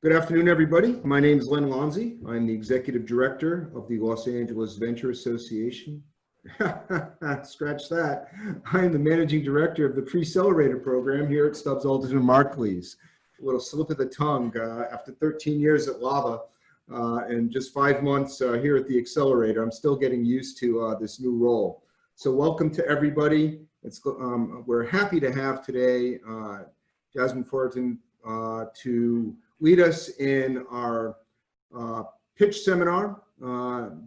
Good afternoon, everybody. My name is Len Lonzi. I'm the Executive Director of the Los Angeles Venture Association. Scratch that. I am the Managing Director of the Preccelerator program here at Stubbs Alderson Marklees. A little slip of the tongue after 13 years at Lava and just 5 months here at the Accelerator. I'm still getting used to this new role. So welcome to everybody. We're happy to have today Jasmine Foroutan to lead us in our pitch seminar.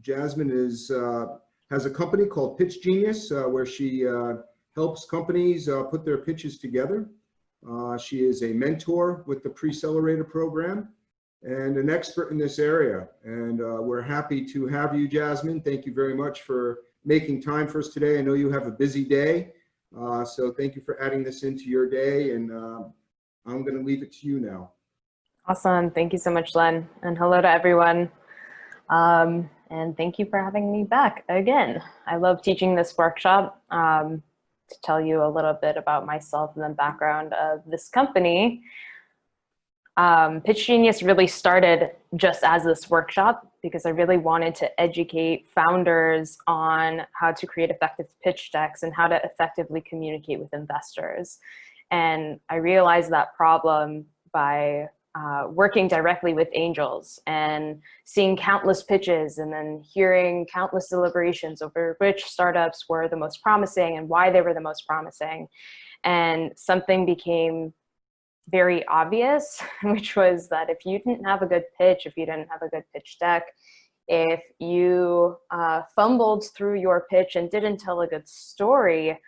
Jasmine has a company called Pitch Genius where she helps companies put their pitches together. She is a mentor with the Preccelerator program and an expert in this area. And we're happy to have you, Jasmine. Thank you very much for making time for us today. I know you have a busy day, so thank you for adding this into your day. And I'm going to leave it to you now. Awesome. Thank you so much, Len. And hello to everyone. And thank you for having me back again. I love teaching this workshop. To tell you a little bit about myself and the background of this company, Pitch Genius really started just as this workshop because I really wanted to educate founders on how to create effective pitch decks and how to effectively communicate with investors. And I realized that problem by working directly with angels and seeing countless pitches and then hearing countless deliberations over which startups were the most promising and why they were the most promising. And something became very obvious, which was that if you didn't have a good pitch, if you didn't have a good pitch deck, if you fumbled through your pitch and didn't tell a good story,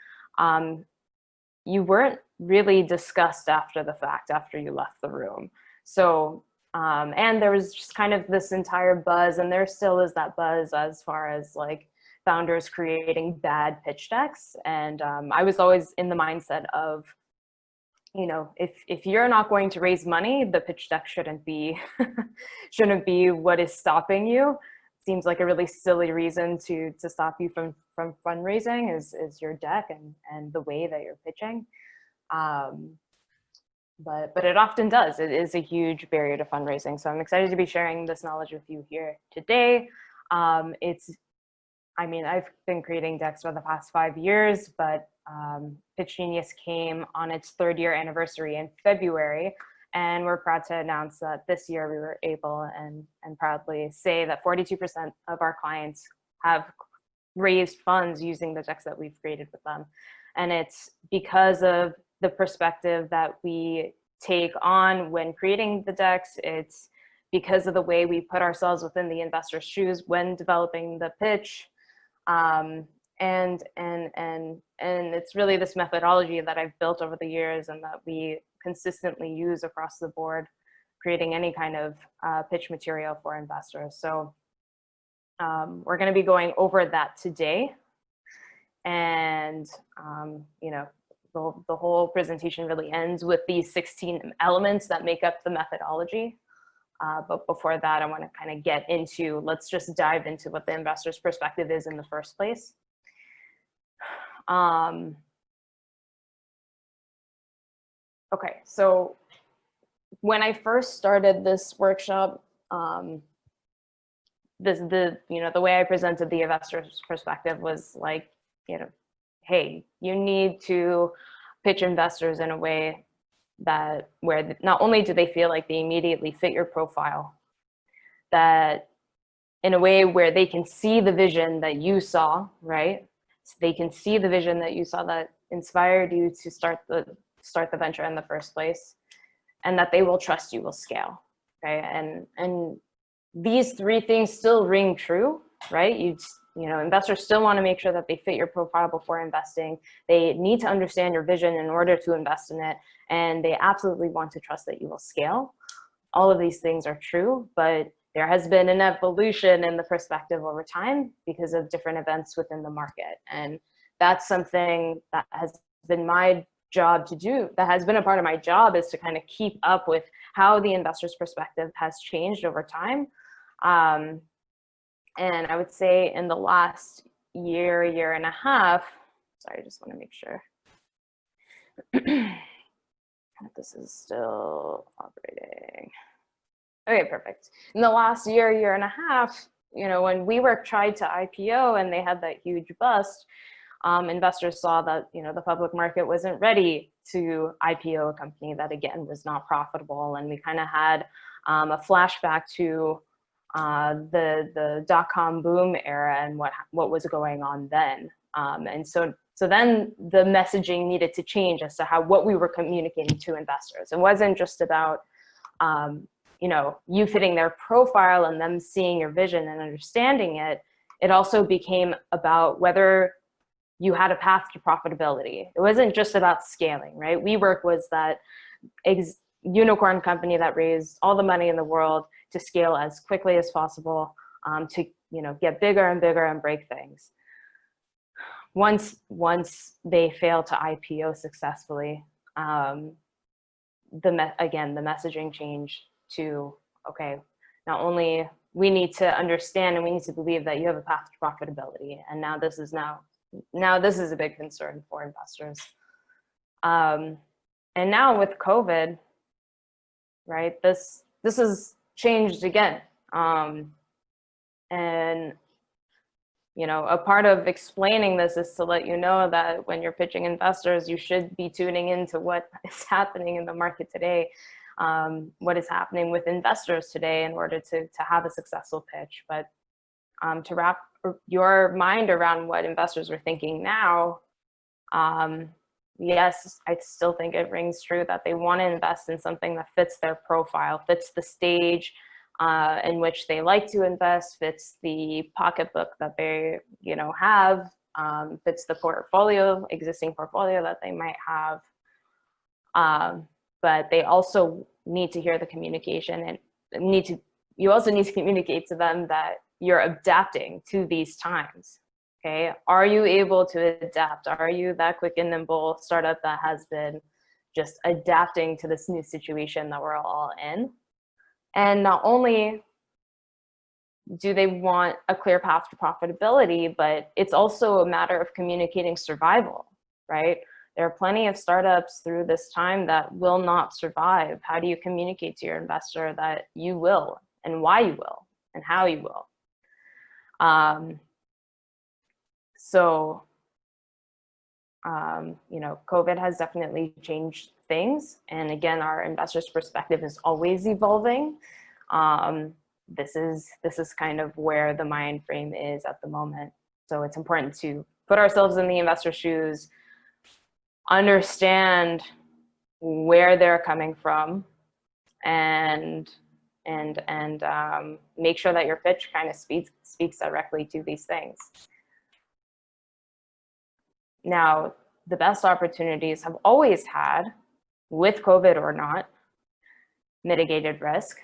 you weren't really discussed after the fact, after you left the room. So, and there was just kind of this entire buzz, and there still is that buzz as far as like founders creating bad pitch decks. And I was always in the mindset of, you know, if you're not going to raise money, the pitch deck shouldn't be what is stopping you. Seems like a really silly reason to stop you from fundraising is your deck and the way that you're pitching. But it often does. It is a huge barrier to fundraising. So I'm excited to be sharing this knowledge with you here today. I mean, I've been creating decks for the past 5 years, but Pitch Genius came on its 3rd year anniversary in February. And we're proud to announce that this year we were able and proudly say that 42% of our clients have raised funds using the decks that we've created with them. And it's because of the perspective that we take on when creating the decks. It's because of the way we put ourselves within the investor's shoes when developing the pitch. And it's really this methodology that I've built over the years and that we consistently use across the board, creating any kind of pitch material for investors. So we're going to be going over that today. And, you know, the whole presentation really ends with these 16 elements that make up the methodology. But before that, I want to kind of get into, let's just dive into what the investor's perspective is in the first place. Okay, so when I first started this workshop, the way I presented the investor's perspective was like, you know, hey, you need to pitch investors in a way that where not only do they feel like they immediately fit your profile, that in a way where they can see the vision that you saw, right? So they can see the vision that you saw that inspired you to start the venture in the first place, and that they will trust you will scale, okay? And these 3 things still ring true, right? You know, investors still want to make sure that they fit your profile before investing. They need to understand your vision in order to invest in it. And they absolutely want to trust that you will scale. All of these things are true, but there has been an evolution in the perspective over time because of different events within the market. And that's something that has been my job to do, that has been a part of my job, is to kind of keep up with how the investor's perspective has changed over time. And I would say in the last year and a half, sorry, I just want to make sure this is still operating. Okay, perfect. In the last year and a half, you know, when WeWork tried to IPO and they had that huge bust, investors saw that, you know, the public market wasn't ready to IPO a company that, again, was not profitable. And we kind of had a flashback to the dot-com boom era and what was going on then. And so then the messaging needed to change as to what we were communicating to investors. It wasn't just about, you know, you fitting their profile and them seeing your vision and understanding it. It also became about whether you had a path to profitability. It wasn't just about scaling, right? WeWork was that unicorn company that raised all the money in the world to scale as quickly as possible, to, you know, get bigger and bigger and break things. Once they failed to IPO successfully, again, the messaging changed to, okay, not only we need to understand and we need to believe that you have a path to profitability, and now this is a big concern for investors. And now with COVID, right, this has changed again. And, you know, a part of explaining this is to let you know that when you're pitching investors, you should be tuning into what is happening in the market today, what is happening with investors today in order to have a successful pitch. But to wrap your mind around what investors are thinking now, yes, I still think it rings true that they want to invest in something that fits their profile, fits the stage in which they like to invest, fits the pocketbook that they, you know, have, fits the existing portfolio that they might have. But they also need to hear the communication, and you also need to communicate to them that you're adapting to these times. Okay, are you able to adapt? Are you that quick and nimble startup that has been just adapting to this new situation that we're all in? And not only do they want a clear path to profitability, but it's also a matter of communicating survival, right? There are plenty of startups through this time that will not survive. How do you communicate to your investor that you will, and why you will, and how you will? You know, COVID has definitely changed things. And again, our investors' perspective is always evolving. This is kind of where the mind frame is at the moment. So it's important to put ourselves in the investor's shoes, understand where they're coming from, and make sure that your pitch kind of speaks directly to these things. Now, the best opportunities have always had, with COVID or not, mitigated risk.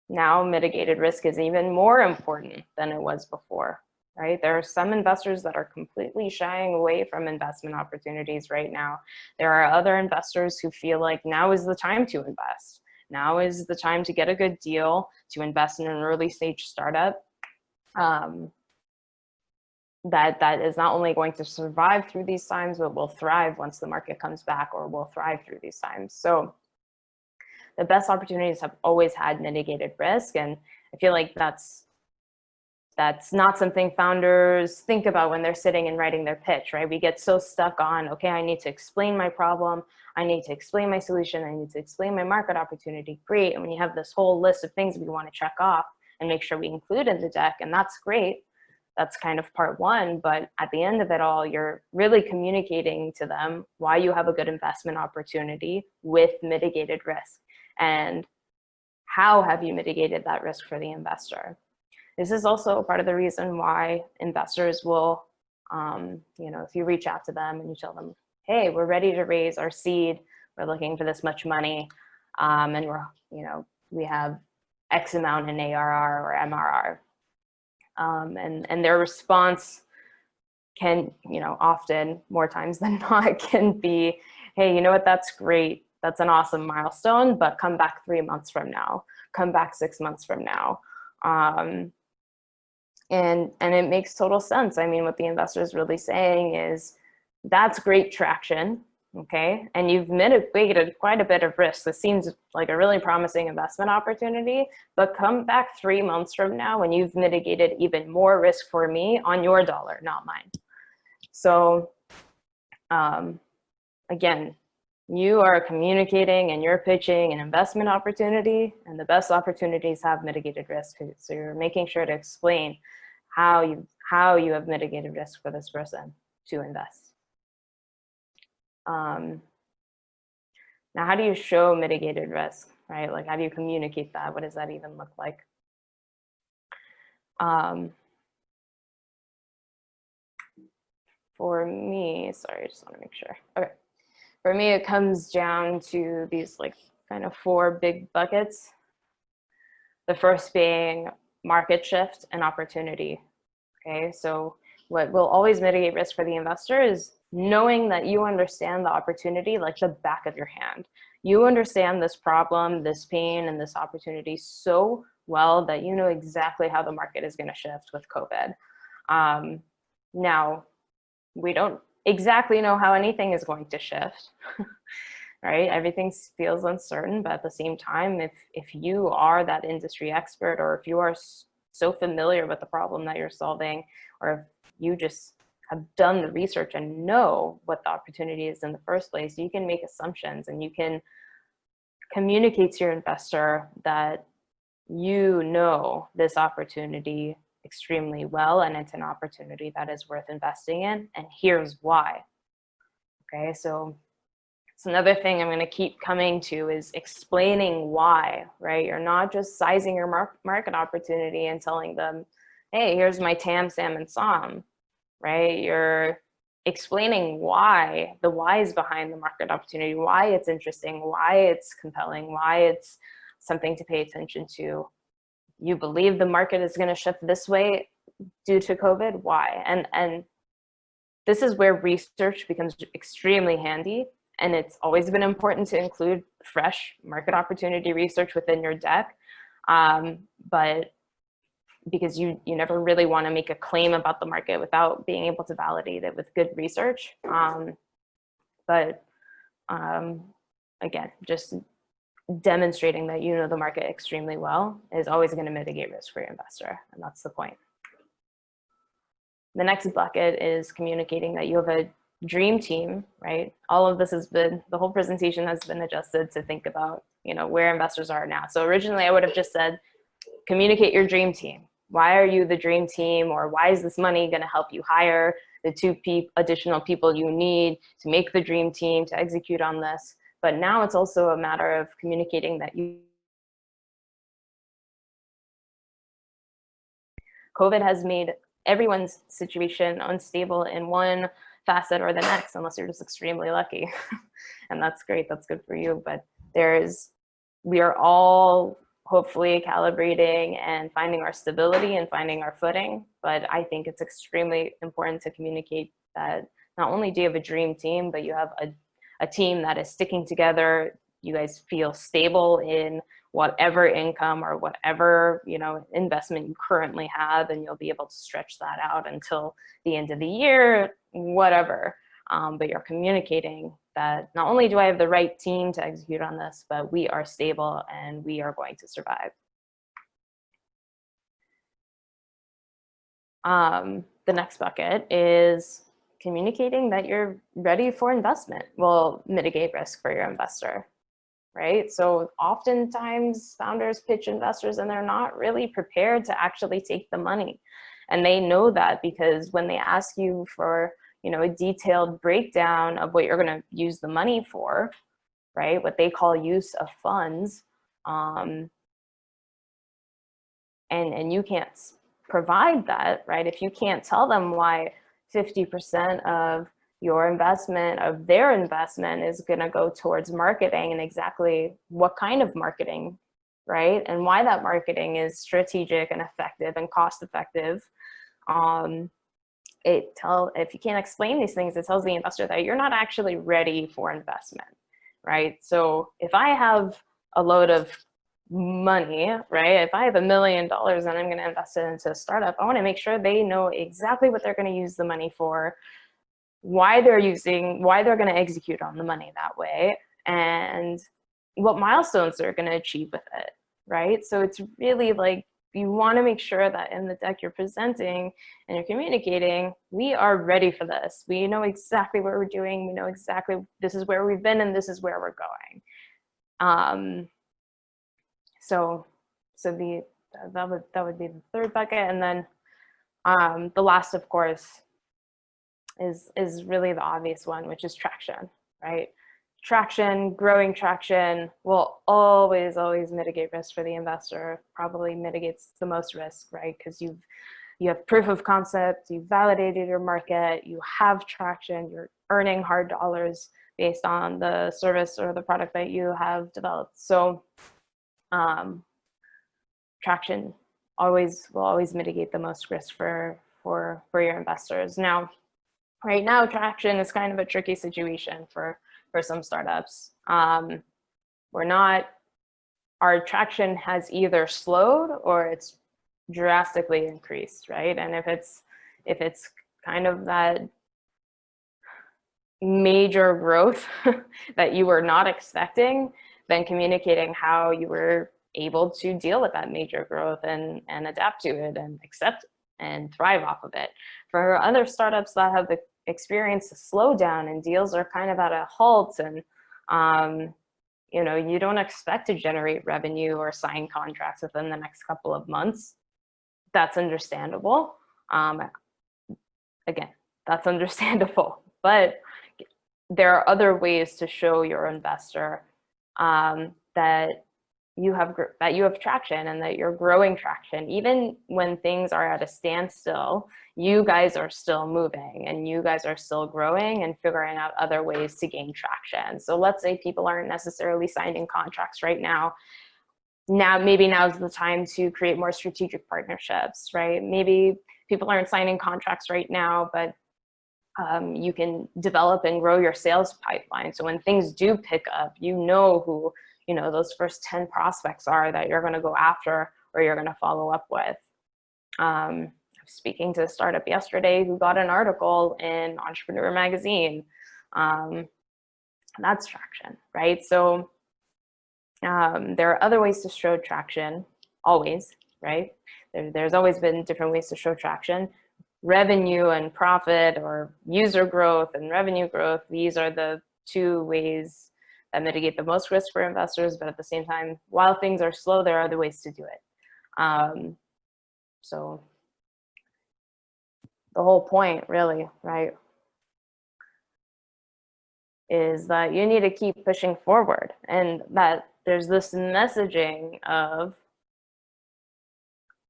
Now, mitigated risk is even more important than it was before, right? There are some investors that are completely shying away from investment opportunities right now. There are other investors who feel like now is the time to invest. Now is the time to get a good deal, to invest in an early stage startup that is not only going to survive through these times, but will thrive once the market comes back, or will thrive through these times. So the best opportunities have always had mitigated risk. And I feel like that's not something founders think about when they're sitting and writing their pitch, right? We get so stuck on, okay, I need to explain my problem. I need to explain my solution. I need to explain my market opportunity. Great. And when you have this whole list of things we want to check off and make sure we include in the deck, and that's great. That's kind of part one, but at the end of it all, you're really communicating to them why you have a good investment opportunity with mitigated risk, and how have you mitigated that risk for the investor. This is also part of the reason why investors will, you know, if you reach out to them and you tell them, hey, we're ready to raise our seed, we're looking for this much money, and we have X amount in ARR or MRR. And their response can, you know, often, more times than not, can be, hey, you know what, that's great. That's an awesome milestone, but come back 3 months from now, come back 6 months from now. And it makes total sense. I mean, what the investor is really saying is, that's great traction. okay? And you've mitigated quite a bit of risk. This seems like a really promising investment opportunity, but come back 3 months from now when you've mitigated even more risk for me on your dollar, not mine. So again, you are communicating and you're pitching an investment opportunity, and the best opportunities have mitigated risk. So you're making sure to explain how you have mitigated risk for this person to invest. Now, how do you show mitigated risk, right? Like, how do you communicate that? What does that even look like? For me, sorry, I just want to make sure. Okay. For me, it comes down to these like kind of 4 big buckets. The first being market shift and opportunity. Okay, so what will always mitigate risk for the investor is knowing that you understand the opportunity like the back of your hand. You understand this problem, this pain, and this opportunity so well that you know exactly how the market is going to shift with COVID. Now, we don't exactly know how anything is going to shift, right? Everything feels uncertain, but at the same time, if you are that industry expert, or if you are so familiar with the problem that you're solving, or if you just have done the research and know what the opportunity is in the first place, you can make assumptions and you can communicate to your investor that you know this opportunity extremely well, and it's an opportunity that is worth investing in, and here's why. Okay, so it's another thing I'm going to keep coming to is explaining why, right? You're not just sizing your market opportunity and telling them, hey, here's my TAM, SAM, and SOM, right? You're explaining why, the whys behind the market opportunity, why it's interesting, why it's compelling, why it's something to pay attention to. You believe the market is going to shift this way due to COVID, why? And this is where research becomes extremely handy. And it's always been important to include fresh market opportunity research within your deck. But because you never really want to make a claim about the market without being able to validate it with good research. Again, just demonstrating that you know the market extremely well is always going to mitigate risk for your investor, and that's the point. The next bucket is communicating that you have a dream team, right? All of this has been, the whole presentation has been adjusted to think about, you know, where investors are now. So originally I would have just said, communicate your dream team. Why are you the dream team? Or why is this money going to help you hire the 2 additional people you need to make the dream team, to execute on this? But now it's also a matter of communicating that COVID has made everyone's situation unstable in one facet or the next, unless you're just extremely lucky. And that's great, that's good for you. But we are all hopefully calibrating and finding our stability and finding our footing. But I think it's extremely important to communicate that not only do you have a dream team, but you have a team that is sticking together. You guys feel stable in whatever income or whatever, you know, investment you currently have, and you'll be able to stretch that out until the end of the year, whatever. But you're communicating that not only do I have the right team to execute on this, but we are stable and we are going to survive. The next bucket is communicating that you're ready for investment will mitigate risk for your investor, right? So oftentimes founders pitch investors and they're not really prepared to actually take the money. And they know that because when they ask you for, you know, a detailed breakdown of what you're going to use the money for, right? What they call use of funds, and you can't provide that, right? If you can't tell them why 50% of your investment, of their investment, is going to go towards marketing, and exactly what kind of marketing, right? And why that marketing is strategic and effective and cost effective. If you can't explain these things, it tells the investor that you're not actually ready for investment, right? So if I have a load of money, right? If I have $1 million and I'm going to invest it into a startup, I want to make sure they know exactly what they're going to use the money for, why they're going to execute on the money that way, and what milestones they're going to achieve with it, right? So it's really like, you want to make sure that in the deck you're presenting and you're communicating, we are ready for this. We know exactly what we're doing. We know exactly this is where we've been and this is where we're going. That would be the third bucket. And then the last, of course, is really the obvious one, which is traction, right? Traction, growing traction will always mitigate risk for the investor, probably mitigates the most risk, right? Because you have proof of concept, you've validated your market, you have traction, you're earning hard dollars based on the service or the product that you have developed. So traction will always mitigate the most risk for your investors. Now, right now, traction is kind of a tricky situation for some startups. Our traction has either slowed or it's drastically increased, right? And if it's kind of that major growth that you were not expecting, then communicating how you were able to deal with that major growth and adapt to it and accept and thrive off of it. For other startups that have the experience to slow down and deals are kind of at a halt, and you don't expect to generate revenue or sign contracts within the next couple of months, that's understandable. Again, that's understandable, but there are other ways to show your investor that you have traction and that you're growing traction. Even when things are at a standstill, you guys are still moving and you guys are still growing and figuring out other ways to gain traction. So let's say people aren't necessarily signing contracts right now. Maybe now's the time to create more strategic partnerships, right? Maybe people aren't signing contracts right now, but you can develop and grow your sales pipeline. So when things do pick up, you know who those first 10 prospects are that you're going to go after or you're going to follow up with. I was speaking to a startup yesterday who got an article in Entrepreneur magazine. That's traction, right? So there are other ways to show traction, always, right? There's always been different ways to show traction. Revenue and profit, or user growth and revenue growth, these are the two ways that mitigate the most risk for investors, but at the same time, while things are slow, there are other ways to do it. So the whole point, really, right, is that you need to keep pushing forward, and that there's this messaging of,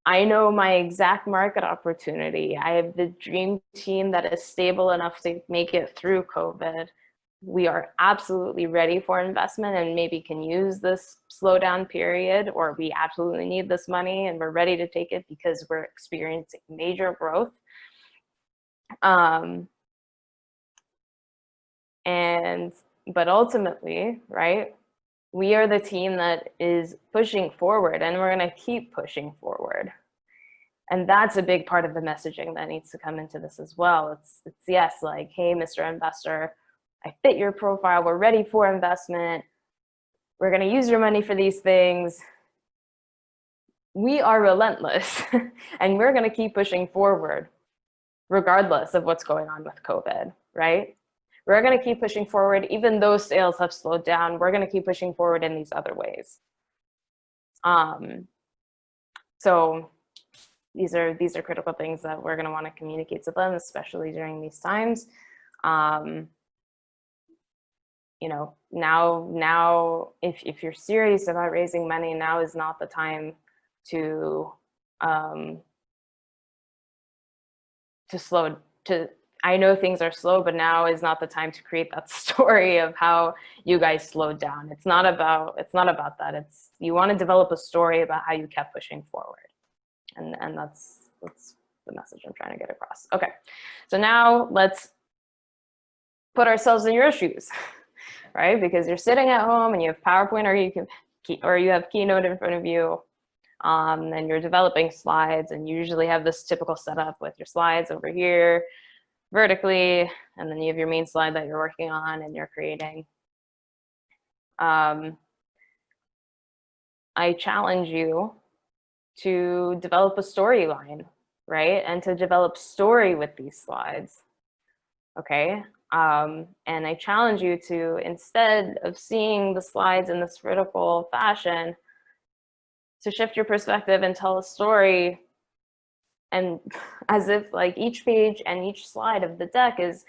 I know my exact market opportunity. I have the dream team that is stable enough to make it through COVID. We are absolutely ready for investment and maybe can use this slowdown period, or we absolutely need this money and we're ready to take it because we're experiencing major growth. But ultimately, right, we are the team that is pushing forward and we're going to keep pushing forward. And that's a big part of the messaging that needs to come into this as well. It's yes, like, hey, Mr. Investor, I fit your profile. We're ready for investment. We're going to use your money for these things. We are relentless and we're going to keep pushing forward regardless of what's going on with COVID, right? We're going to keep pushing forward. Even though sales have slowed down, we're going to keep pushing forward in these other ways. So these are critical things that we're going to want to communicate to them, especially during these times. Now, if you're serious about raising money, now is not the time to I know things are slow, but now is not the time to create that story of how you guys slowed down. It's not about that. You want to develop a story about how you kept pushing forward. And that's the message I'm trying to get across. Okay, so now let's put ourselves in your shoes, right? Because you're sitting at home and you have PowerPoint or you have Keynote in front of you, and you're developing slides, and you usually have this typical setup with your slides over here, vertically, and then you have your main slide that you're working on and you're creating. I challenge you to develop a storyline, right? And to develop story with these slides, okay? And I challenge you to, instead of seeing the slides in this vertical fashion, to shift your perspective and tell a story, and as if like each page and each slide of the deck is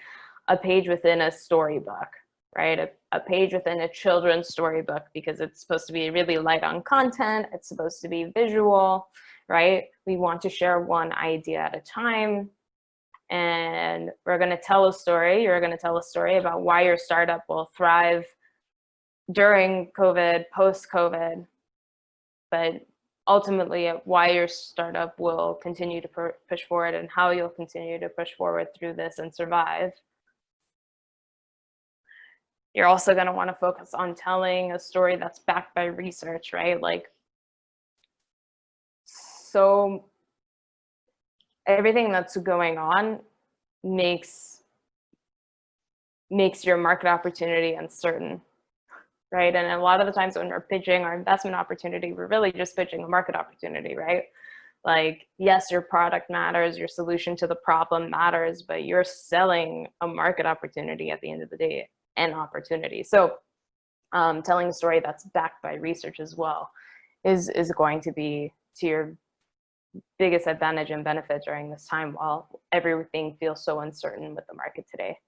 a page within a storybook, right? A page within a children's storybook, because it's supposed to be really light on content. It's supposed to be visual, right? We want to share one idea at a time. And we're going to tell a story. You're going to tell a story about why your startup will thrive during COVID, post-COVID, but ultimately why your startup will continue to push forward and how you'll continue to push forward through this and survive. You're also going to want to focus on telling a story that's backed by research, right? Like, so everything that's going on makes your market opportunity uncertain, right? And a lot of the times when we're pitching our investment opportunity, we're really just pitching a market opportunity, right? Like, yes, your product matters, your solution to the problem matters, but you're selling a market opportunity at the end of the day, an opportunity. So telling a story that's backed by research as well is going to be to your biggest advantage and benefit during this time while everything feels so uncertain with the market today.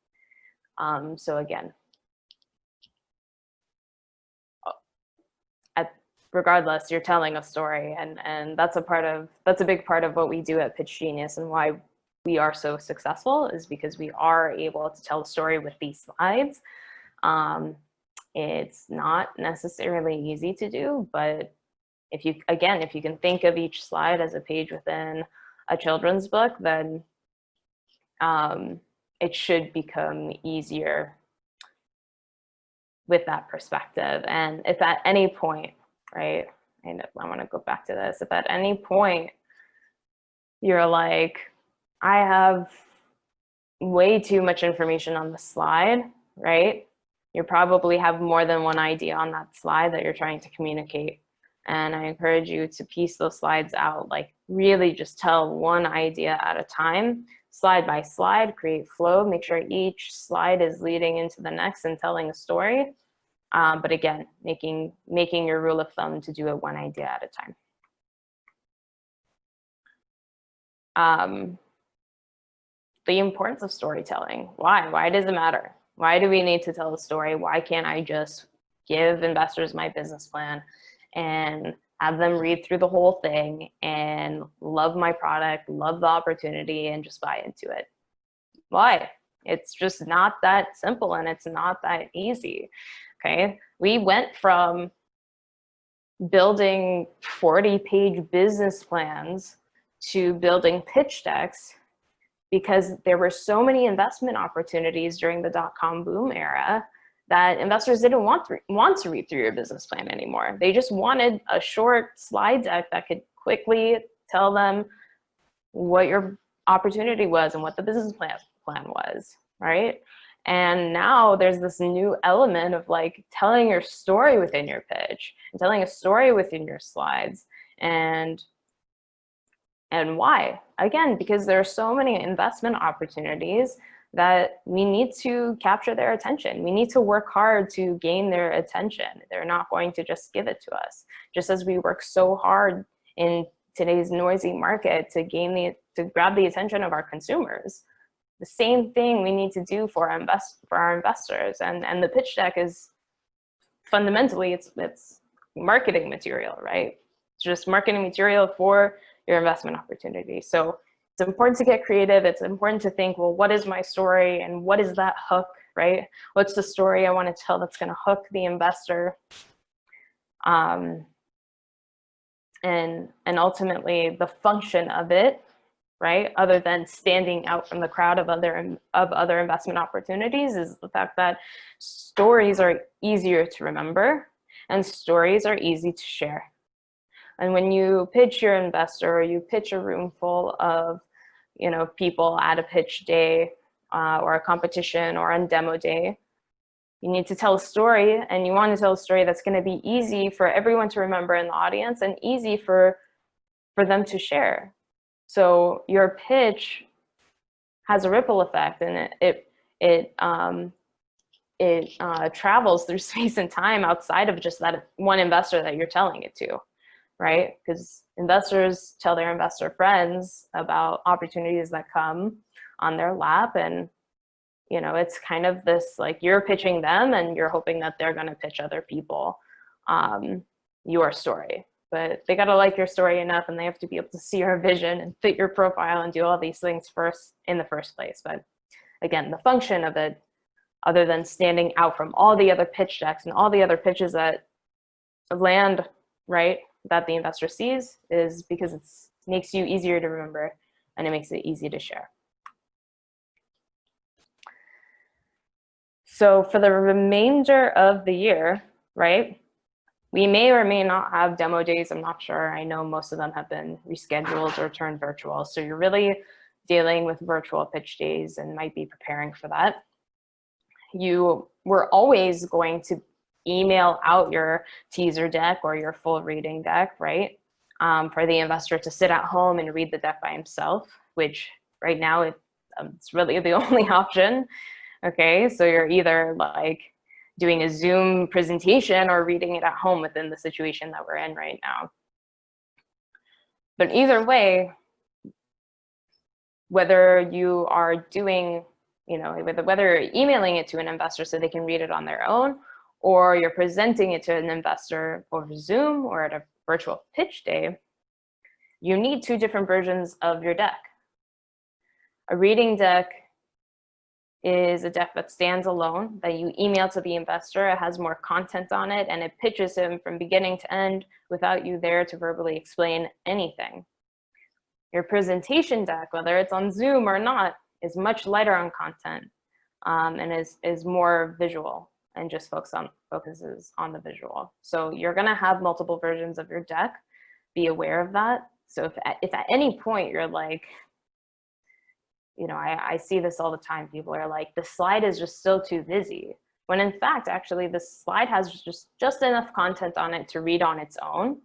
So again, regardless, you're telling a story, and that's a big part of what we do at Pitch Genius, and why we are so successful is because we are able to tell a story with these slides. It's not necessarily easy to do, but if you can think of each slide as a page within a children's book, then it should become easier with that perspective. And if at any point, right, and I want to go back to this, if at any point you're like, I have way too much information on the slide, right? You probably have more than one idea on that slide that you're trying to communicate. And I encourage you to piece those slides out, like really just tell one idea at a time, slide by slide, create flow, make sure each slide is leading into the next and telling a story. But again, making your rule of thumb to do it one idea at a time. The importance of storytelling. Why does it matter? Why do we need to tell a story? Why can't I just give investors my business plan and have them read through the whole thing and love my product, love the opportunity, and just buy into it? Why? It's just not that simple, and it's not that easy. Okay, we went from building 40-page business plans to building pitch decks because there were so many investment opportunities during the dot-com boom era that investors didn't want to read through your business plan anymore. They just wanted a short slide deck that could quickly tell them what your opportunity was and what the business plan was, right? And now there's this new element of like telling your story within your pitch and telling a story within your slides. And why? Again, because there are so many investment opportunities that we need to capture their attention. We need to work hard to gain their attention. They're not going to just give it to us. Just as we work so hard in today's noisy market to grab the attention of our consumers, the same thing we need to do for our investors. And the pitch deck is fundamentally, it's marketing material, right? It's just marketing material for your investment opportunity. So it's important to get creative. It's important to think, well, what is my story and what is that hook, right? What's the story I want to tell that's going to hook the investor? And ultimately the function of it, right, other than standing out from the crowd of other investment opportunities, is the fact that stories are easier to remember and stories are easy to share. And when you pitch your investor or you pitch a room full of, people at a pitch day, or a competition or on demo day. You need to tell a story, and you want to tell a story that's going to be easy for everyone to remember in the audience and easy for them to share. So your pitch has a ripple effect, and it travels through space and time outside of just that one investor that you're telling it to, right? Because investors tell their investor friends about opportunities that come on their lap, and you know, it's kind of this, like, you're pitching them and you're hoping that they're going to pitch other people your story. But they got to like your story enough, and they have to be able to see your vision and fit your profile and do all these things first in the first place. But again, the function of it, other than standing out from all the other pitch decks and all the other pitches that land, right, that the investor sees, is because it makes you easier to remember and it makes it easy to share. So for the remainder of the year, right, we may or may not have demo days. I'm not sure. I know most of them have been rescheduled or turned virtual. So you're really dealing with virtual pitch days and might be preparing for that. We're always going to email out your teaser deck or your full reading deck, right, for the investor to sit at home and read the deck by himself, which right now it's really the only option. Okay, so you're either like doing a Zoom presentation or reading it at home within the situation that we're in right now. But either way, whether you are doing, you know, whether you're emailing it to an investor so they can read it on their own, or you're presenting it to an investor over Zoom or at a virtual pitch day, you need two different versions of your deck. A reading deck is a deck that stands alone, that you email to the investor. It has more content on it, and it pitches him from beginning to end without you there to verbally explain anything. Your presentation deck, whether it's on Zoom or not, is much lighter on content and is more visual and just focuses on the visual. So you're gonna have multiple versions of your deck. Be aware of that. So if at any point you're like, you know, I see this all the time. People are like, the slide is just still too busy. When in fact, actually, the slide has just enough content on it to read on its own.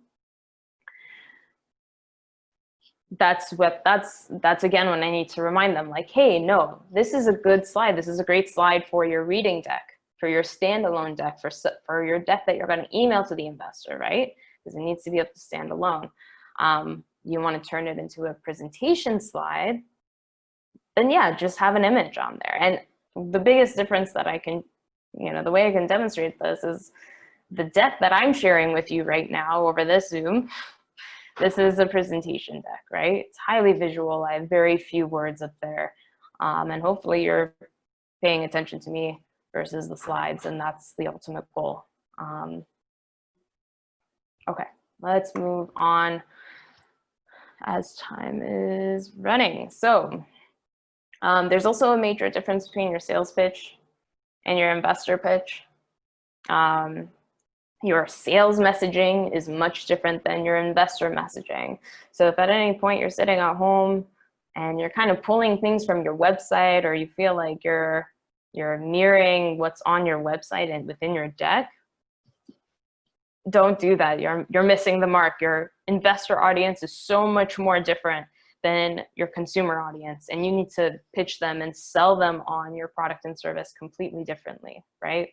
That's again when I need to remind them, like, hey, no, this is a good slide. This is a great slide for your reading deck, for your standalone deck, for your deck that you're going to email to the investor, right? Because it needs to be able to stand alone. You want to turn it into a presentation slide, then yeah, just have an image on there. And the biggest difference that I can, you know, the way I can demonstrate this is the deck that I'm sharing with you right now over this Zoom. This is a presentation deck, right? It's highly visual. I have very few words up there. And hopefully you're paying attention to me versus the slides, and that's the ultimate goal. Okay, let's move on as time is running. So there's also a major difference between your sales pitch and your investor pitch. Your sales messaging is much different than your investor messaging. So if at any point you're sitting at home and you're kind of pulling things from your website, or you feel like you're mirroring what's on your website and within your deck, don't do that. You're missing the mark. Your investor audience is so much more different than your consumer audience, and you need to pitch them and sell them on your product and service completely differently, right?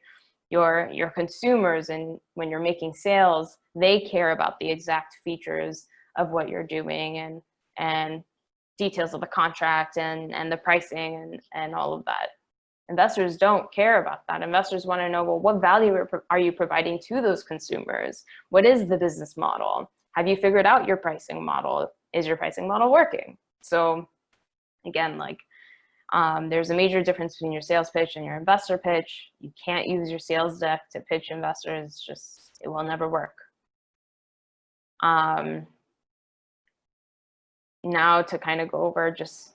Your consumers, and when you're making sales, they care about the exact features of what you're doing and details of the contract and the pricing and all of that. Investors don't care about that. Investors want to know, well, what value are you providing to those consumers? What is the business model? Have you figured out your pricing model? Is your pricing model working? So again, like, there's a major difference between your sales pitch and your investor pitch. You can't use your sales deck to pitch investors. It will never work. Now to kind of go over just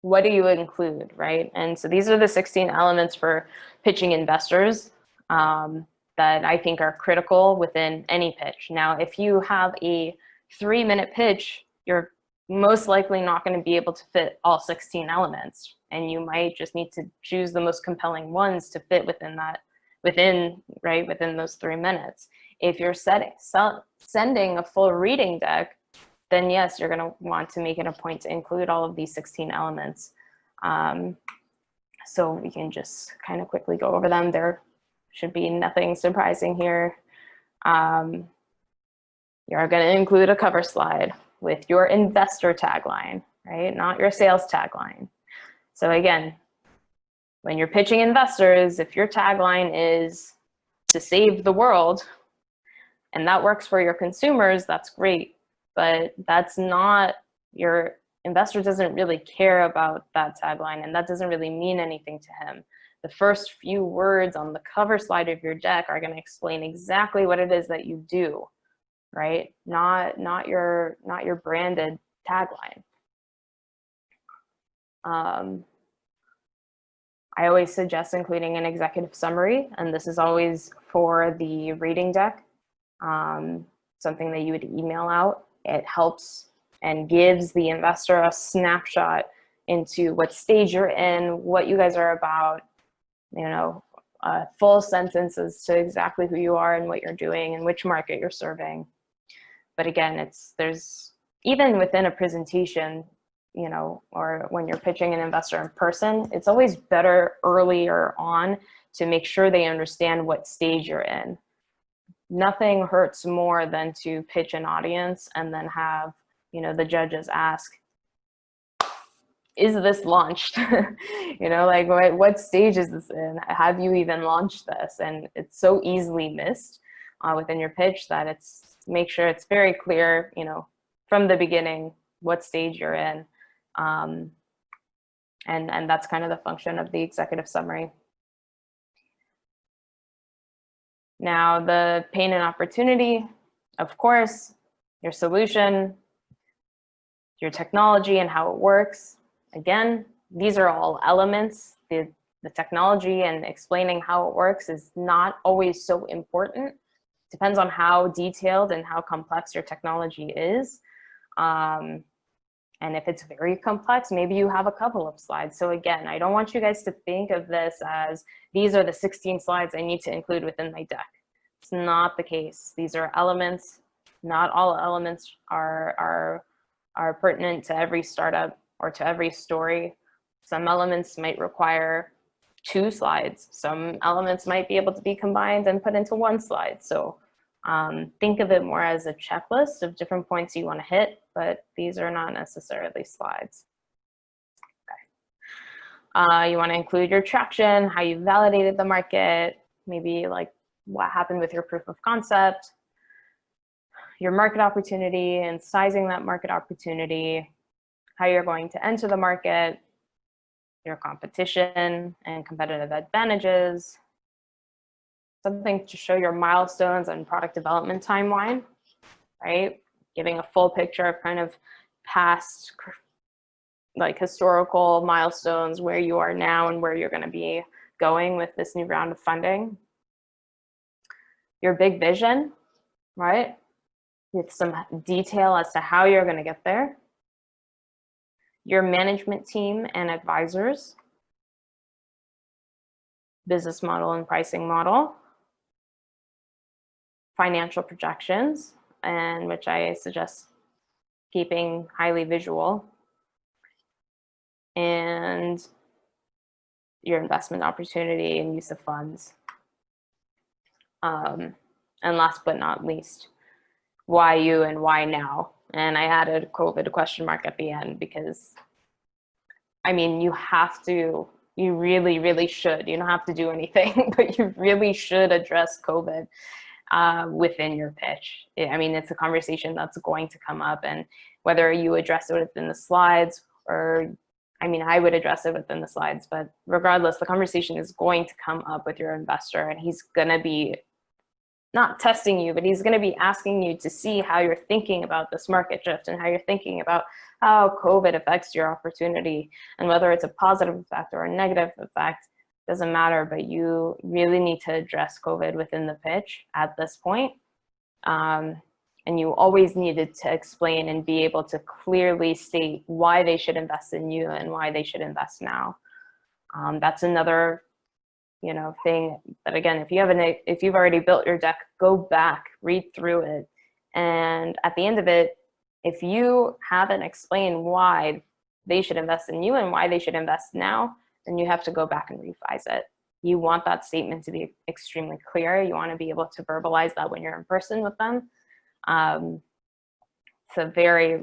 what do you include, right? And so these are the 16 elements for pitching investors that I think are critical within any pitch. Now, if you have a 3-minute pitch, you're most likely not going to be able to fit all 16 elements, and you might just need to choose the most compelling ones to fit within those 3 minutes. If you're sending a full reading deck, then yes, you're going to want to make it a point to include all of these 16 elements. So we can just kind of quickly go over them. There should be nothing surprising here. You're going to include a cover slide with your investor tagline, right? Not your sales tagline. So again, when you're pitching investors, if your tagline is to save the world, and that works for your consumers, that's great. But that's not, your investor doesn't really care about that tagline, and that doesn't really mean anything to him. The first few words on the cover slide of your deck are going to explain exactly what it is that you do, right? Not your branded tagline. I always suggest including an executive summary, and this is always for the reading deck, something that you would email out. It helps and gives the investor a snapshot into what stage you're in, what you guys are about, a full sentence as to exactly who you are and what you're doing and which market you're serving. But again, there's even within a presentation, or when you're pitching an investor in person, it's always better earlier on to make sure they understand what stage you're in. Nothing hurts more than to pitch an audience and then have, the judges ask, is this launched? What stage is this in? Have you even launched this? And it's so easily missed within your pitch that make sure it's very clear, from the beginning, what stage you're in. And that's kind of the function of the executive summary. Now, the pain and opportunity, of course, your solution, your technology and how it works. Again, these are all elements. The technology and explaining how it works is not always so important. Depends on how detailed and how complex your technology is. And if it's very complex, maybe you have a couple of slides. So again, I don't want you guys to think of this as these are the 16 slides I need to include within my deck. It's not the case. These are elements. Not all elements are pertinent to every startup or to every story. Some elements might require 2 slides. Some elements might be able to be combined and put into 1 slide. So think of it more as a checklist of different points you want to hit, but these are not necessarily slides. Okay. You want to include your traction, how you validated the market, maybe like what happened with your proof of concept, your market opportunity and sizing that market opportunity, how you're going to enter the market, your competition and competitive advantages, something to show your milestones and product development timeline, right? Giving a full picture of kind of past, like historical milestones, where you are now and where you're going to be going with this new round of funding. Your big vision, right? With some detail as to how you're going to get there. Your management team and advisors, business model and pricing model, financial projections, and which I suggest keeping highly visual, and your investment opportunity and use of funds. And last but not least, why you and why now? And I added a COVID question mark at the end because, I mean, you really, really should. You don't have to do anything, but you really should address COVID within your pitch. I mean, it's a conversation that's going to come up, and whether you address it within the slides or, I mean, I would address it within the slides, but regardless, the conversation is going to come up with your investor, and he's going to be not testing you, but he's going to be asking you to see how you're thinking about this market shift and how you're thinking about how COVID affects your opportunity, and whether it's a positive effect or a negative effect, doesn't matter, but you really need to address COVID within the pitch at this point. and you always needed to explain and be able to clearly state why they should invest in you and why they should invest now. That's another, you know, thing that, again, if you've already built your deck, go back, read through it, and at the end of it, if you haven't explained why they should invest in you and why they should invest now, then you have to go back and revise it. You want that statement to be extremely clear. You want to be able to verbalize that when you're in person with them. So very,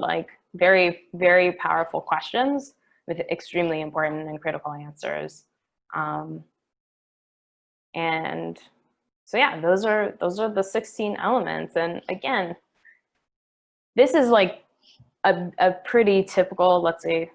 very powerful questions with extremely important and critical answers. And so yeah, those are the 16 elements. And again, this is like a pretty typical, let's say,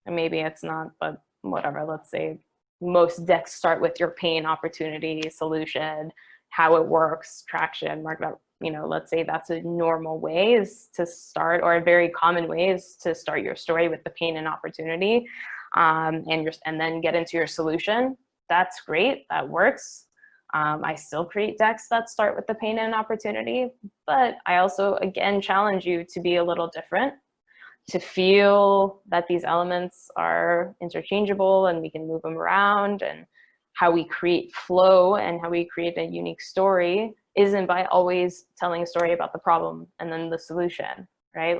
maybe it's not, but whatever, let's say most decks start with your pain, opportunity, solution, how it works, traction, market, you know, let's say that's a normal way is to start, or a very common way is to start your story with the pain and opportunity, and then get into your solution. That's great, that works. I still create decks that start with the pain and opportunity, but I also, again, challenge you to be a little different, to feel that these elements are interchangeable and we can move them around, and how we create flow and how we create a unique story isn't by always telling a story about the problem and then the solution, right?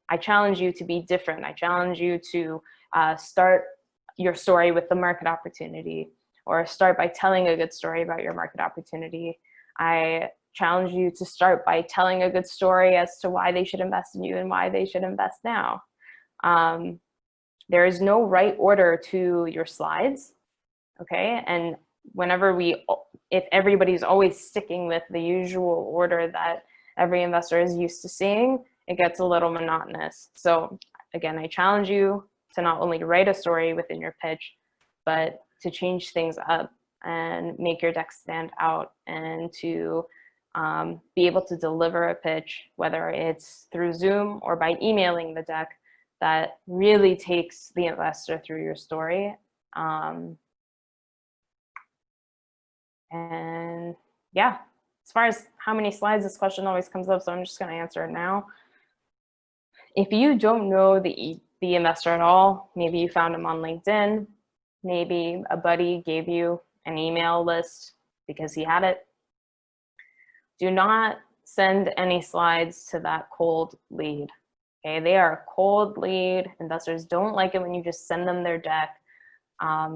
I challenge you to be different. I challenge you to start your story with the market opportunity, or start by telling a good story about your market opportunity. I challenge you to start by telling a good story as to why they should invest in you and why they should invest now. There is no right order to your slides, okay? And if everybody's always sticking with the usual order that every investor is used to seeing, it gets a little monotonous. So again, I challenge you to not only write a story within your pitch, but to change things up and make your deck stand out, and to be able to deliver a pitch, whether it's through Zoom or by emailing the deck, that really takes the investor through your story. And yeah, as far as how many slides, this question always comes up, so I'm just going to answer it now. If you don't know the investor at all, maybe you found him on LinkedIn, maybe a buddy gave you an email list because he had it, do not send any slides to that cold lead. Okay, they are a cold lead. Investors don't like it when you just send them their deck.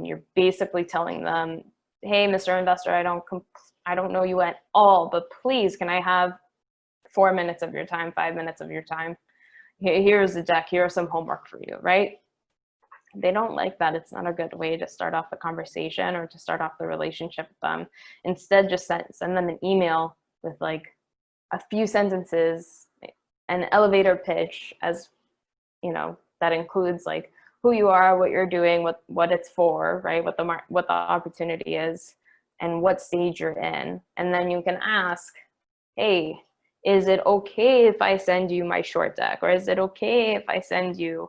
You're basically telling them, hey, Mr. Investor, I don't know you at all, but please, can I have 4 minutes of your time, 5 minutes of your time? Here's the deck, here's some homework for you, right? They don't like that. It's not a good way to start off the conversation or to start off the relationship with them. Instead, just send them an email with like a few sentences, an elevator pitch, as you know, that includes like who you are, what you're doing, what it's for, right? What the opportunity is, and what stage you're in. And then you can ask, hey, is it okay if I send you my short deck? Or is it okay if I send you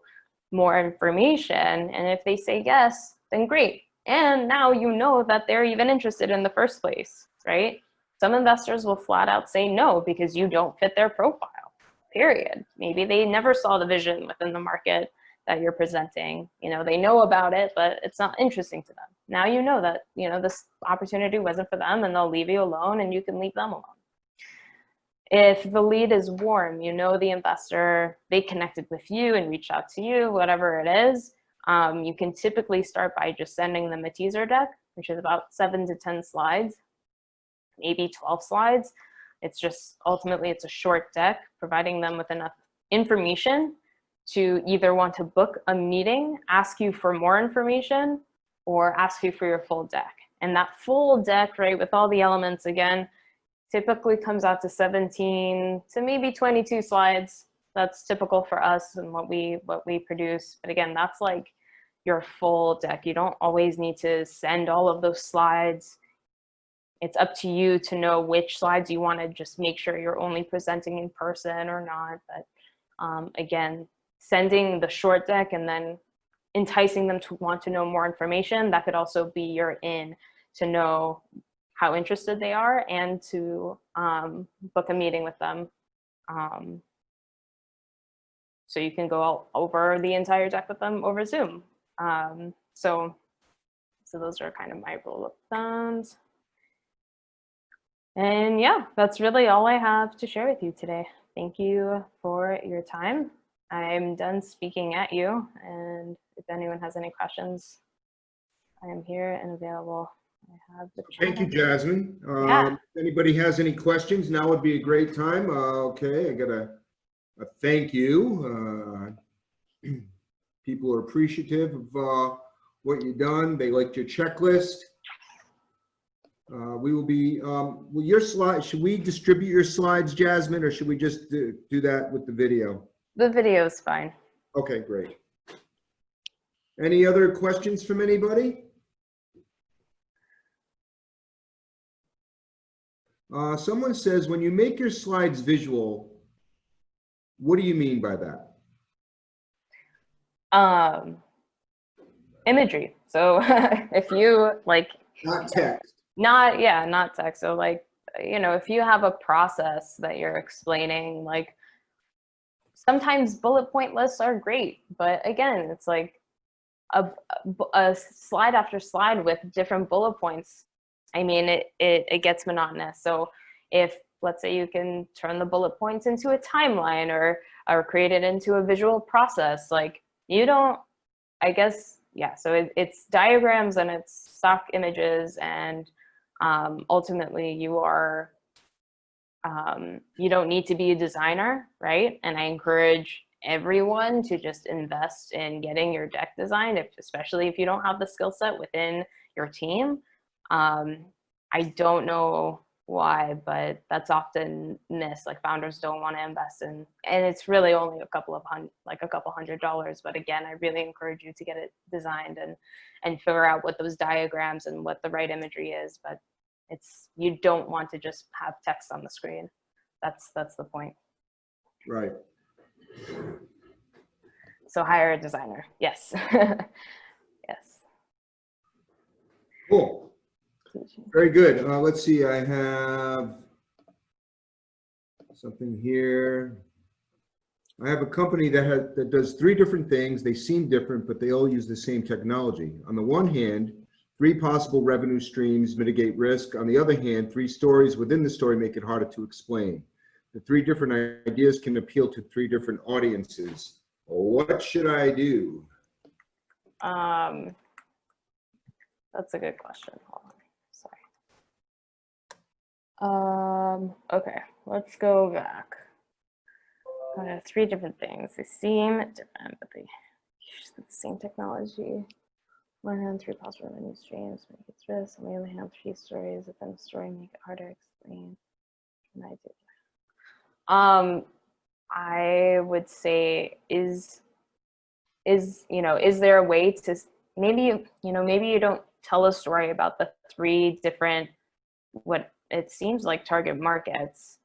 more information? And if they say yes, then great. And now you know that they're even interested in the first place, right? Some investors will flat out say no because you don't fit their profile, period. Maybe they never saw the vision within the market that you're presenting. You know, they know about it, but it's not interesting to them. Now you know that, you know, this opportunity wasn't for them, and they'll leave you alone and you can leave them alone. If the lead is warm, you know the investor, they connected with you and reached out to you, whatever it is, you can typically start by just sending them a teaser deck, which is about 7 to 10 slides, maybe 12 slides. It's just, ultimately, it's a short deck, providing them with enough information to either want to book a meeting, ask you for more information, or ask you for your full deck. And that full deck, right, with all the elements, again, typically comes out to 17 to maybe 22 slides. That's typical for us and what we produce. But again, that's like your full deck. You don't always need to send all of those slides. It's up to you to know which slides you want to just make sure you're only presenting in person or not. But again, sending the short deck and then enticing them to want to know more information, that could also be your in to know how interested they are and to book a meeting with them So you can go all over the entire deck with them over Zoom. So those are kind of my rule of thumbs. And yeah, that's really all I have to share with you today. Thank you for your time. I'm done speaking at you, and if anyone has any questions, I am here and available. I have the chat. Thank you, Jasmine. Yeah. If anybody has any questions, now would be a great time. Okay, I got a thank you. People are appreciative of what you've done. They liked your checklist. We will be, well, your slide, should we distribute your slides, Jasmine, or should we just do that with the video? The video is fine. Okay, great. Any other questions from anybody? Someone says, when you make your slides visual, what do you mean by that? Imagery. So if you like, Not text. not text. So like, you know, if you have a process that you're explaining, like sometimes bullet point lists are great, but again, it's like a slide after slide with different bullet points. I mean, it gets monotonous. So if, let's say, you can turn the bullet points into a timeline or create it into a visual process, like you don't, I guess, yeah. So it's diagrams and it's stock images, and ultimately you are, you don't need to be a designer, right? And I encourage everyone to just invest in getting your deck designed, especially if you don't have the skill set within your team. I don't know why, but that's often missed. Like founders don't want to invest in, and it's really only a couple $100. But again, I really encourage you to get it designed and figure out what those diagrams and what the right imagery is. But you don't want to just have text on the screen. That's the point. Right. So hire a designer. Yes. Yes. Cool. Very good. Let's see. I have something here. I have a company that does 3 different things. They seem different, but they all use the same technology. On the one hand, 3 possible revenue streams mitigate risk. On the other hand, 3 stories within the story make it harder to explain. The 3 different ideas can appeal to 3 different audiences. What should I do? That's a good question. Hold on. Sorry. Okay, let's go back. I have 3 different things. They seem different, but they use the same technology. On one hand, 3 possible revenue streams make it risk. On the other hand, 3 stories within the story make it harder to explain. Can I do? I would say is there a way to maybe you don't tell a story about the 3 different, what it seems like, target markets.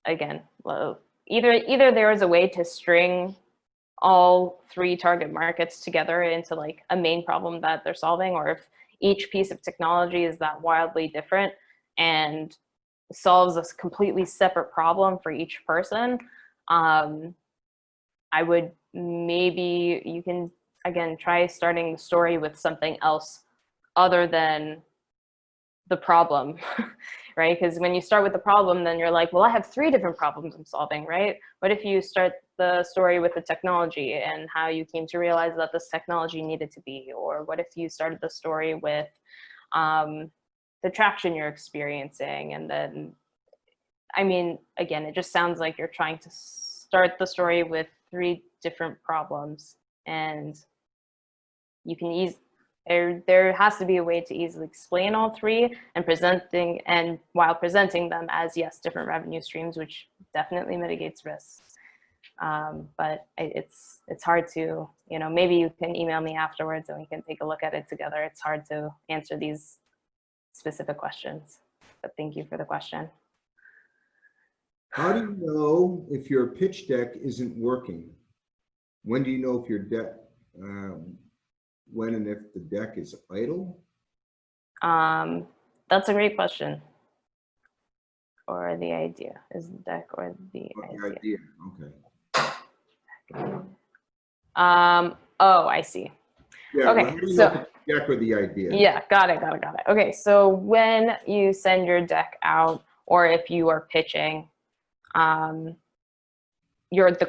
Again, well, either there is a way to string all 3 target markets together into like a main problem that they're solving, or if each piece of technology is that wildly different and solves a completely separate problem for each person. I would, maybe you can, again, try starting the story with something else other than the problem, right? Because when you start with the problem, then you're like, well, I have 3 different problems I'm solving, right? What if you start the story with the technology and how you came to realize that this technology needed to be? Or what if you started the story with the traction you're experiencing? And then, I mean, again, it just sounds like you're trying to start the story with 3 different problems, and you can there has to be a way to easily explain all 3 and while presenting them as, yes, different revenue streams, which definitely mitigates risks. But it's hard to, maybe you can email me afterwards and we can take a look at it together. It's hard to answer these specific questions, but thank you for the question. How do you know if your pitch deck isn't working? When do you know if your deck, when and if the deck is idle? That's a great question. Or the idea is the deck or the idea. Okay. Oh, I see. Yeah. Okay, Well, how do you so know if it's the deck or the idea? yeah, got it. Okay, so when you send your deck out, or if you are pitching, the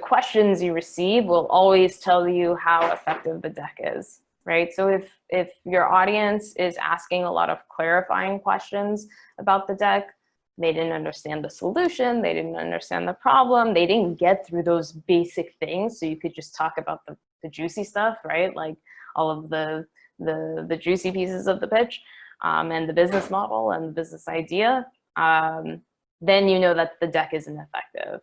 questions you receive will always tell you how effective the deck is, right? So if your audience is asking a lot of clarifying questions about the deck, they didn't understand the solution, they didn't understand the problem, they didn't get through those basic things, so you could just talk about the juicy stuff, right? Like all of the juicy pieces of the pitch, and the business model and the business idea, then you know that the deck isn't effective.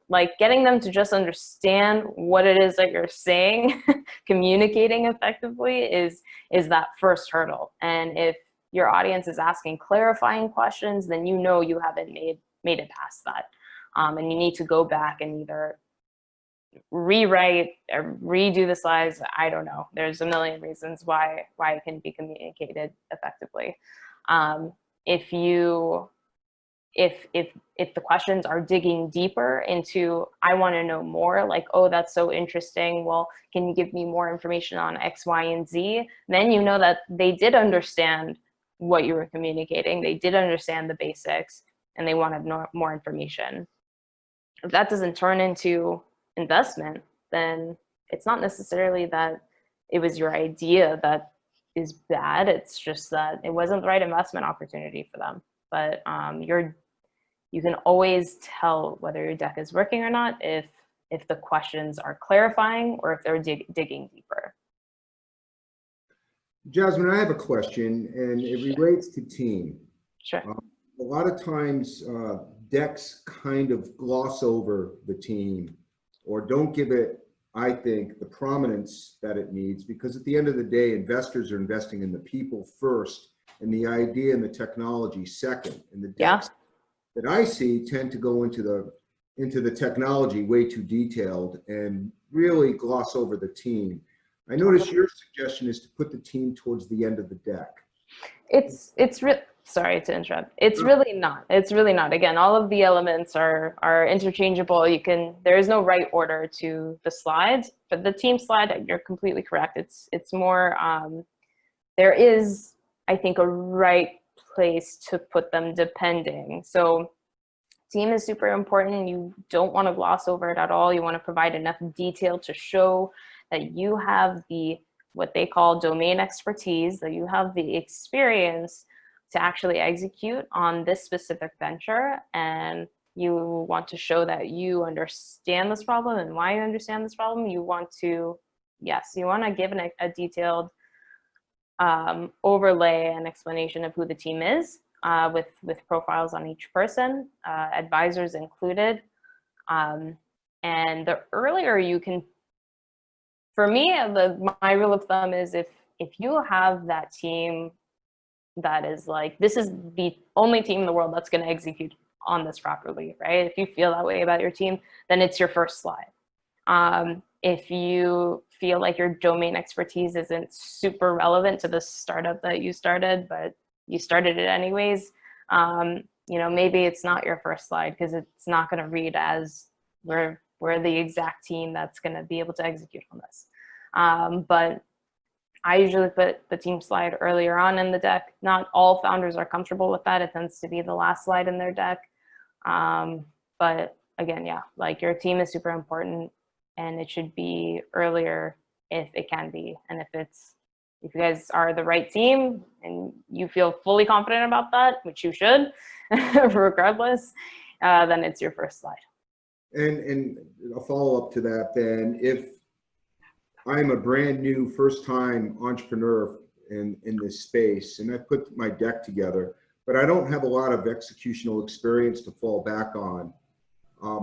Like getting them to just understand what it is that you're saying, communicating effectively is that first hurdle. And if your audience is asking clarifying questions, then you know you haven't made it past that. And you need to go back and either rewrite or redo the slides. I don't know. There's a million reasons why it can be communicated effectively. If the questions are digging deeper into, I want to know more, like, oh, that's so interesting, well, can you give me more information on X, Y, and Z? Then you know that they did understand what you were communicating, they did understand the basics, and they wanted more information. If that doesn't turn into investment, then it's not necessarily that it was your idea that is bad, it's just that it wasn't the right investment opportunity for them. But you can always tell whether your deck is working or not if the questions are clarifying or if they're digging deeper. Jasmine, I have a question, and it relates to team. Sure. A lot of times decks kind of gloss over the team or don't give it, I think, the prominence that it needs, because at the end of the day, investors are investing in the people first and the idea and the technology second. And the decks that I see tend to go into the technology way too detailed and really gloss over the team. I notice your suggestion is to put the team towards the end of the deck. Sorry to interrupt. It's really not. It's really not. Again, all of the elements are interchangeable. There is no right order to the slides, but the team slide, you're completely correct. It's more, there is, I think, a right place to put them depending. So team is super important. You don't want to gloss over it at all. You want to provide enough detail to show that you have what they call domain expertise, that you have the experience to actually execute on this specific venture, and you want to show that you understand this problem and why you understand this problem. You want to give a detailed overlay and explanation of who the team is, with profiles on each person, advisors included. And the earlier you can, for me, my rule of thumb is if you have that team that is like, this is the only team in the world that's going to execute on this properly, right? If you feel that way about your team, then it's your first slide. If you feel like your domain expertise isn't super relevant to the startup that you started, but you started it anyways, maybe it's not your first slide, because it's not going to read as we're the exact team that's going to be able to execute on this. But I usually put the team slide earlier on in the deck. Not all founders are comfortable with that. It tends to be the last slide in their deck. But again, like your team is super important, and it should be earlier if it can be. And if you guys are the right team and you feel fully confident about that, which you should, regardless, then it's your first slide. And a follow-up to that, then, if I'm a brand new first-time entrepreneur in this space, and I put my deck together, but I don't have a lot of executional experience to fall back on,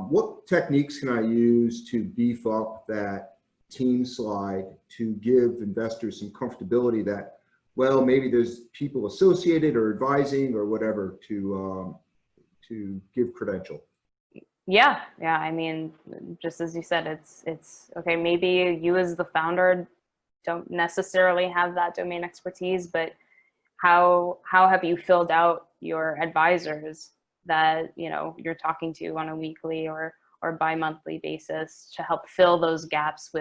what techniques can I use to beef up that team slide to give investors some comfortability that, well, maybe there's people associated or advising or whatever to give credential? Yeah. I mean, just as you said, it's okay. Maybe you as the founder don't necessarily have that domain expertise, but how have you filled out your advisors that, you know, you're talking to on a weekly or bi-monthly basis to help fill those gaps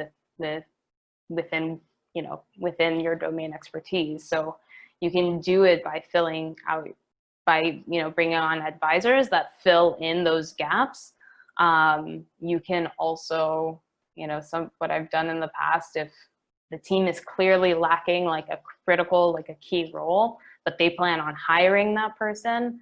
within, you know, within your domain expertise. So you can do it by filling out, by, you know, bringing on advisors that fill in those gaps. You can also, you know, what I've done in the past, if the team is clearly lacking like a critical, like a key role, but they plan on hiring that person,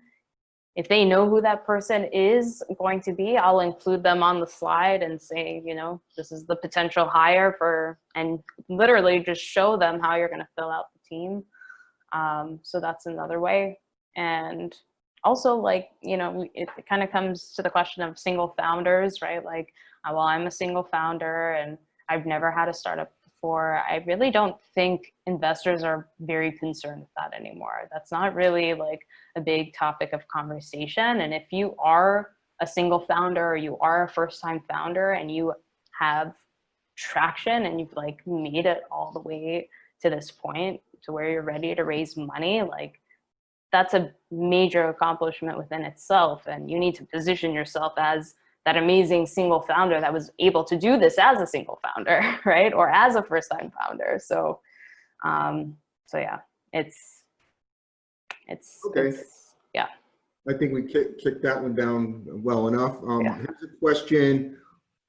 if they know who that person is going to be, I'll include them on the slide and say, you know, this is the potential hire for, and literally just show them how you're going to fill out the team. So that's another way. And also, like, you know, it kind of comes to the question of single founders, right? Like, well, I'm a single founder and I've never had a startup before. I really don't think investors are very concerned with that anymore. That's not really like a big topic of conversation. And if you are a single founder or you are a first-time founder and you have traction and you've like made it all the way to this point to where you're ready to raise money, like, that's a major accomplishment within itself. And you need to position yourself as that amazing single founder that was able to do this as a single founder, right? Or as a first-time founder. So, so yeah, it's Okay. yeah. I think we kicked that one down well enough. Yeah. Here's a question,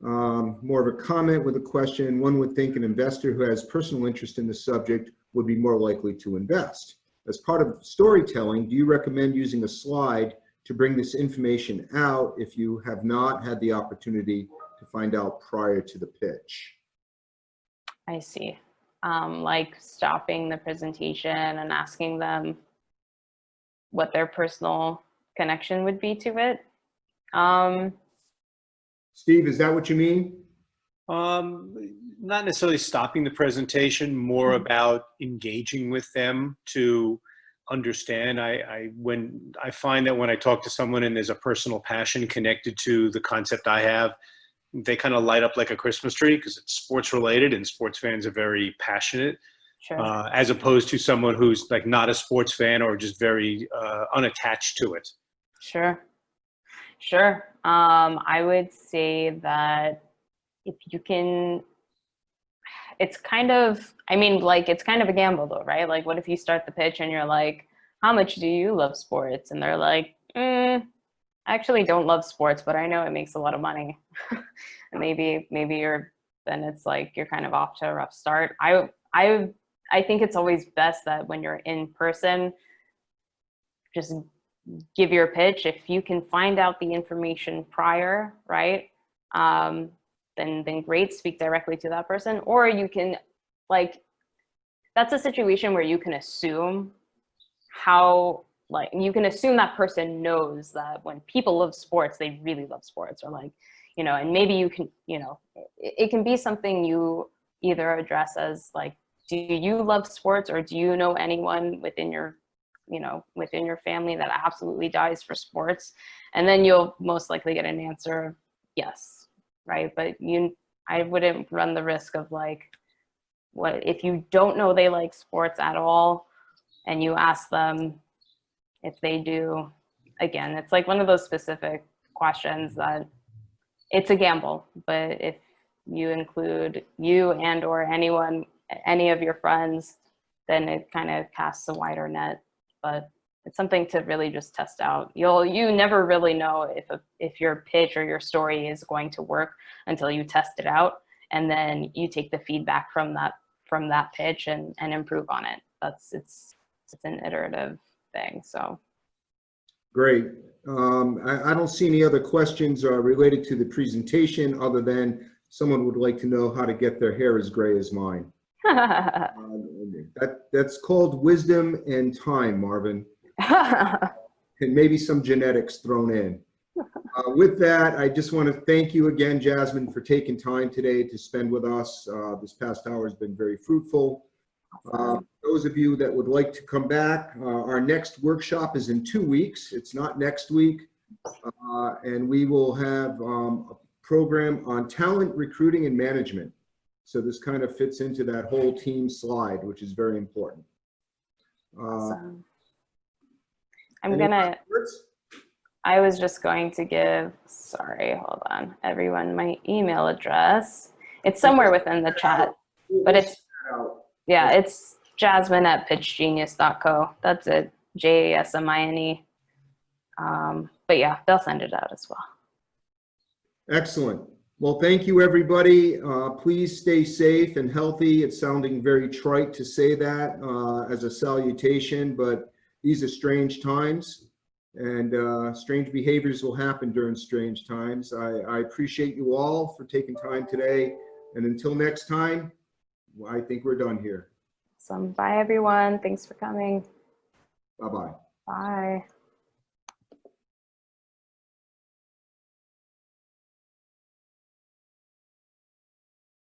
more of a comment with a question. One would think an investor who has personal interest in the subject would be more likely to invest. As part of storytelling, do you recommend using a slide to bring this information out if you have not had the opportunity to find out prior to the pitch? I see. Like stopping the presentation and asking them what their personal connection would be to it. Steve, is that what you mean? Not necessarily stopping the presentation, more about engaging with them to understand. When I find that when I talk to someone and there's a personal passion connected to the concept I have, they kind of light up like a Christmas tree because it's sports related and sports fans are very passionate. Sure. As opposed to someone who's like not a sports fan or just very unattached to it. Sure. Sure. I would say that if you can, it's kind of, I mean, like, it's kind of a gamble though, right? Like, what if you start the pitch and you're like, how much do you love sports? And they're like, I actually don't love sports, but I know it makes a lot of money. And maybe then it's like, you're kind of off to a rough start. I think it's always best that when you're in person, just give your pitch. If you can find out the information prior, right? Then great, speak directly to that person. Or you can, like, that's a situation where you can assume you can assume that person knows that when people love sports, they really love sports, or like, you know, and maybe you can, you know, it can be something you either address as like, do you love sports, or do you know anyone within your, you know, within your family that absolutely dies for sports? And then you'll most likely get an answer of yes. Right. But I wouldn't run the risk of like, what if you don't know they like sports at all and you ask them if they do? Again, it's like one of those specific questions that it's a gamble. But if you include you and or anyone, any of your friends, then it kind of casts a wider net. But it's something to really just test out. You never really know if your pitch or your story is going to work until you test it out, and then you take the feedback from that pitch and improve on it. It's an iterative thing. So Great. I don't see any other questions related to the presentation other than someone would like to know how to get their hair as gray as mine. That's called wisdom and time, Marvin. And maybe some genetics thrown in. With that, I just want to thank you again, Jasmine, for taking time today to spend with us. This past hour has been very fruitful. Those of you that would like to come back, our next workshop is in 2 weeks. It's not next week. And we will have a program on talent recruiting and management. So this kind of fits into that whole team slide, which is very important. Awesome. I was just going to give, sorry, hold on, everyone, my email address. It's somewhere within the chat, but it's, yeah, it's jasmine@pitchgenius.co. That's it, Jasmine. But yeah, they'll send it out as well. Excellent. Well, thank you, everybody. Please stay safe and healthy. It's sounding very trite to say that as a salutation, but these are strange times, and strange behaviors will happen during strange times. I appreciate you all for taking time today. And until next time, I think we're done here. Awesome. Bye, everyone. Thanks for coming. Bye-bye. Bye.